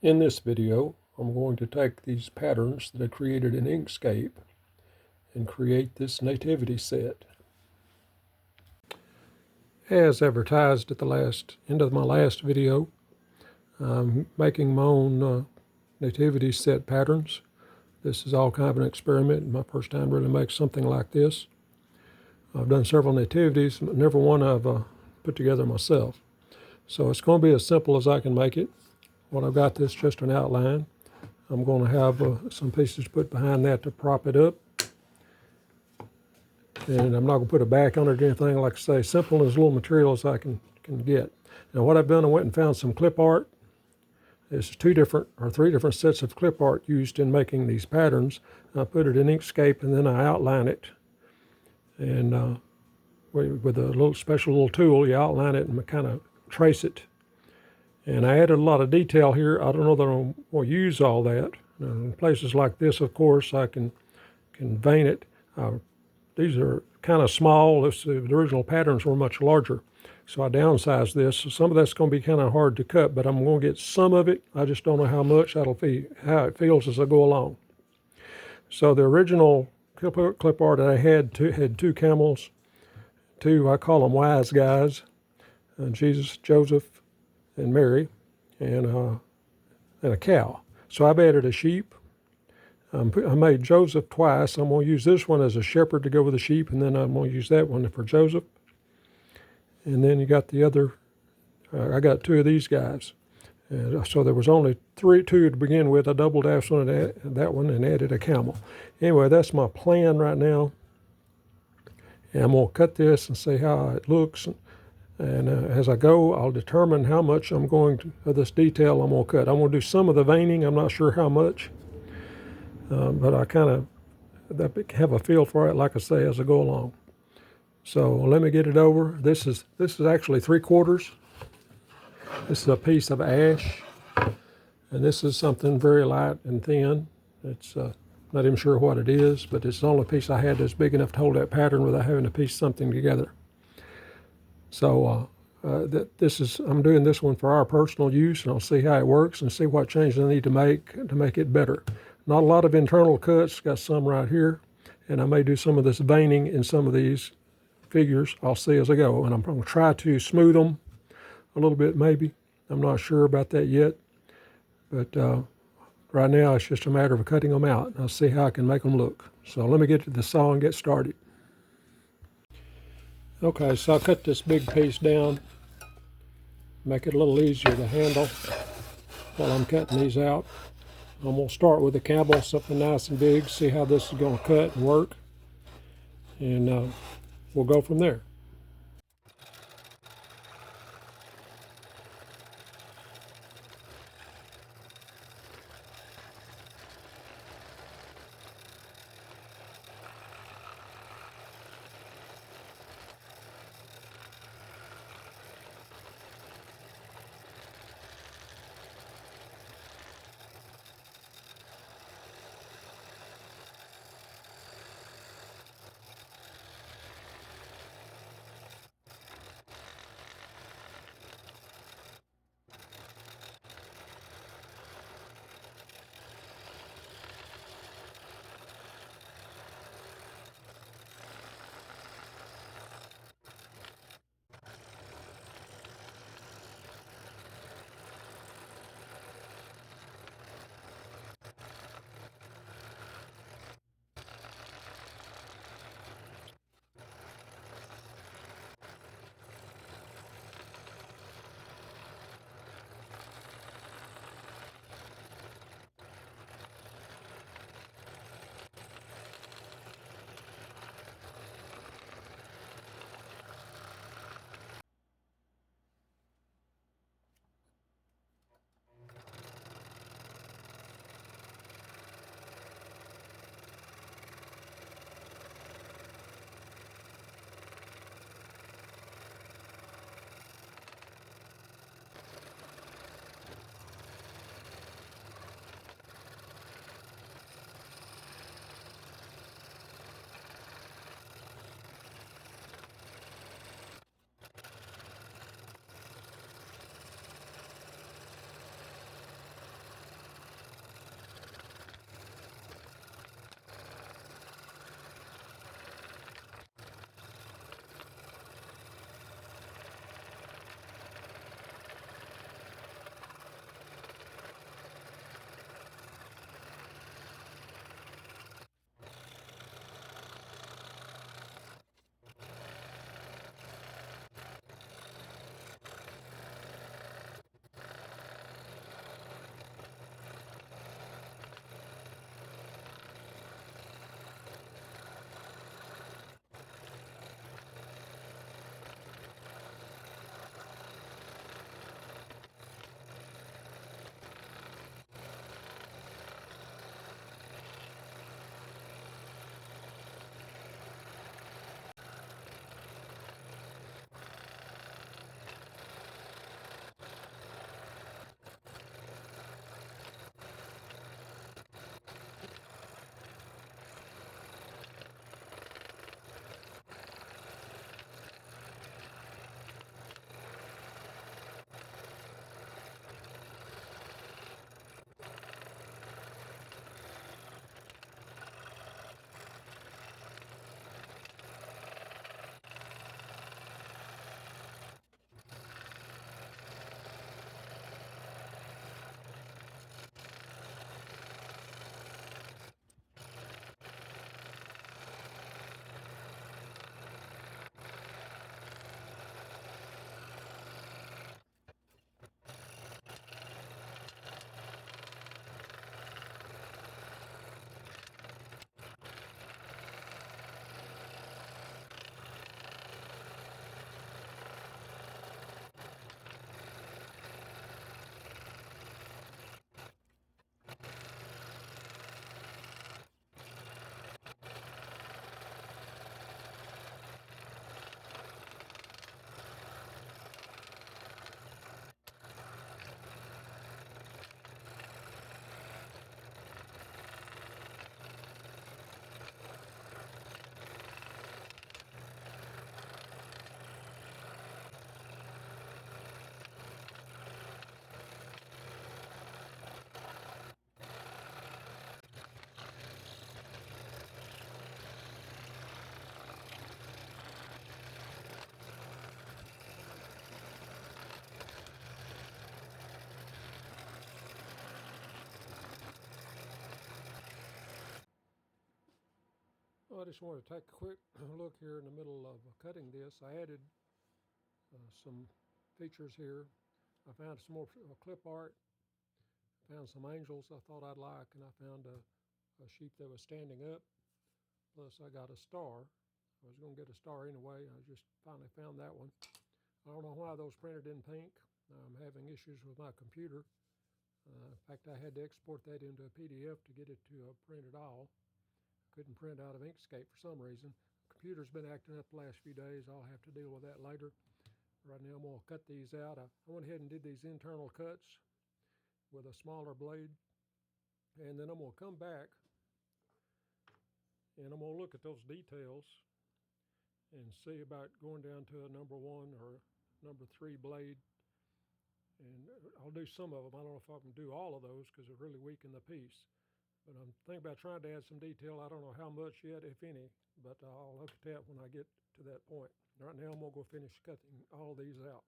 In this video, I'm going to take these patterns that I created in Inkscape and create this nativity set. As advertised at the end of my last video, I'm making my own nativity set patterns. This is all kind of an experiment, my first time really make something like this. I've done several nativities, but never one I've put together myself. So it's going to be as simple as I can make it. What I've got this just an outline. I'm going to have some pieces put behind that to prop it up. And I'm not going to put a back on it or anything, like I say, simple as little material as I can get. Now what I've done, I went and found some clip art. There's three different sets of clip art used in making these patterns. I put it in Inkscape and then I outline it. And with a special little tool, you outline it and kind of trace it. And I added a lot of detail here. I don't know that I'm going to use all that. In places like this, of course, I can vein it. These are kind of small. The original patterns were much larger. So I downsized this. So some of that's going to be kind of hard to cut, but I'm going to get some of it. I just don't know how much how it feels as I go along. So the original clip art I had two camels, I call them wise guys, Jesus, Joseph, and Mary, and a cow. So I've added a sheep. I made Joseph twice. I'm going to use this one as a shepherd to go with the sheep, and then I'm going to use that one for Joseph. And then you got the other, I got two of these guys. So there was only two to begin with. I double dashed on that one and added a camel. Anyway, that's my plan right now. And I'm going to cut this and see how it looks. And as I go, I'll determine how much I'm going to, of this detail I'm going to cut. I'm going to do some of the veining. I'm not sure how much. But I kind of have a feel for it, like I say, as I go along. So let me get it over. This is actually 3/4. This is a piece of ash. And this is something very light and thin. It's not even sure what it is, but it's the only piece I had that's big enough to hold that pattern without having to piece something together. So I'm doing this one for our personal use, and I'll see how it works and see what changes I need to make it better. Not a lot of internal cuts, got some right here, and I may do some of this veining in some of these figures. I'll see as I go, and I'm going to try to smooth them a little bit maybe. I'm not sure about that yet, but right now it's just a matter of cutting them out, and I'll see how I can make them look. So let me get to the saw and get started. Okay, so I cut this big piece down, make it a little easier to handle while I'm cutting these out. I'm going to start with a camel, something nice and big, see how this is going to cut and work, and we'll go from there. just wanted to take a quick look here in the middle of cutting this. I added some features here. I found some more clip art, found some angels I thought I'd like, and I found a sheep that was standing up. Plus I got a star. I was going to get a star anyway. I just finally found that one. I don't know why those printed in pink. I'm having issues with my computer. In fact, I had to export that into a PDF to get it to print at all. Couldn't print out of Inkscape for some reason. The computer's been acting up the last few days. I'll have to deal with that later. Right now I'm going to cut these out. I went ahead and did these internal cuts with a smaller blade. And then I'm going to come back and I'm going to look at those details and see about going down to a number 1 or number 3 blade. And I'll do some of them. I don't know if I can do all of those because it really weaken the piece. But I'm thinking about trying to add some detail. I don't know how much yet, if any, but I'll look at that when I get to that point. Right now I'm going to go finish cutting all these out.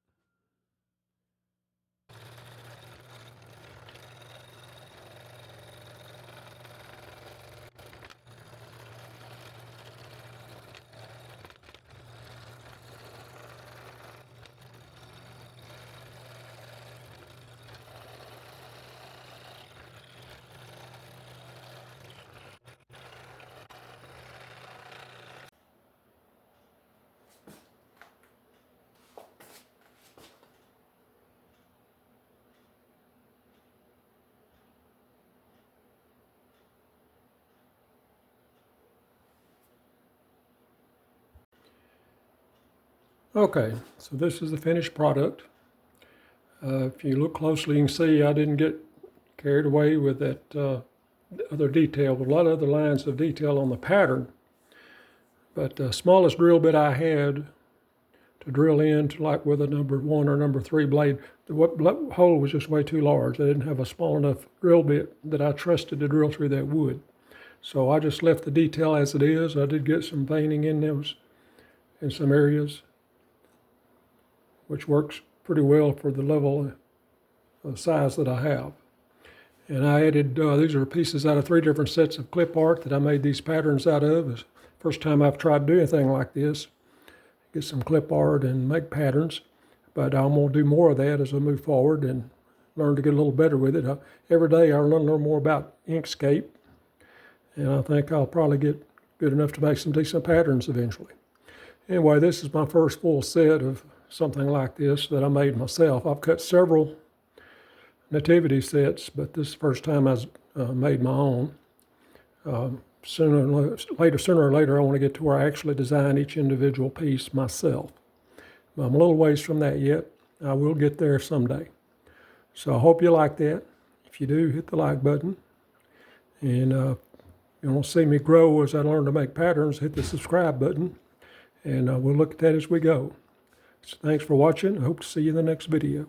Okay, so this is the finished product. If you look closely, you can see I didn't get carried away with that other detail, but a lot of other lines of detail on the pattern. But the smallest drill bit I had to drill into, like with a number 1 or number 3 blade, the hole was just way too large. I didn't have a small enough drill bit that I trusted to drill through that wood. So I just left the detail as it is. I did get some veining in those in some areas, which works pretty well for the level of size that I have. And I added, these are pieces out of 3 different sets of clip art that I made these patterns out of. It's the first time I've tried to do anything like this. Get some clip art and make patterns. But I'm going to do more of that as I move forward and learn to get a little better with it. Every day I learn a little more about Inkscape. And I think I'll probably get good enough to make some decent patterns eventually. Anyway, this is my first full set of something like this that I made myself. I've cut several Nativity sets, but this is the first time I've made my own. Sooner or later, I want to get to where I actually design each individual piece myself. But I'm a little ways from that yet. I will get there someday. So I hope you like that. If you do, hit the like button. And if you want to see me grow as I learn to make patterns, hit the subscribe button. And we'll look at that as we go. So thanks for watching. I hope to see you in the next video.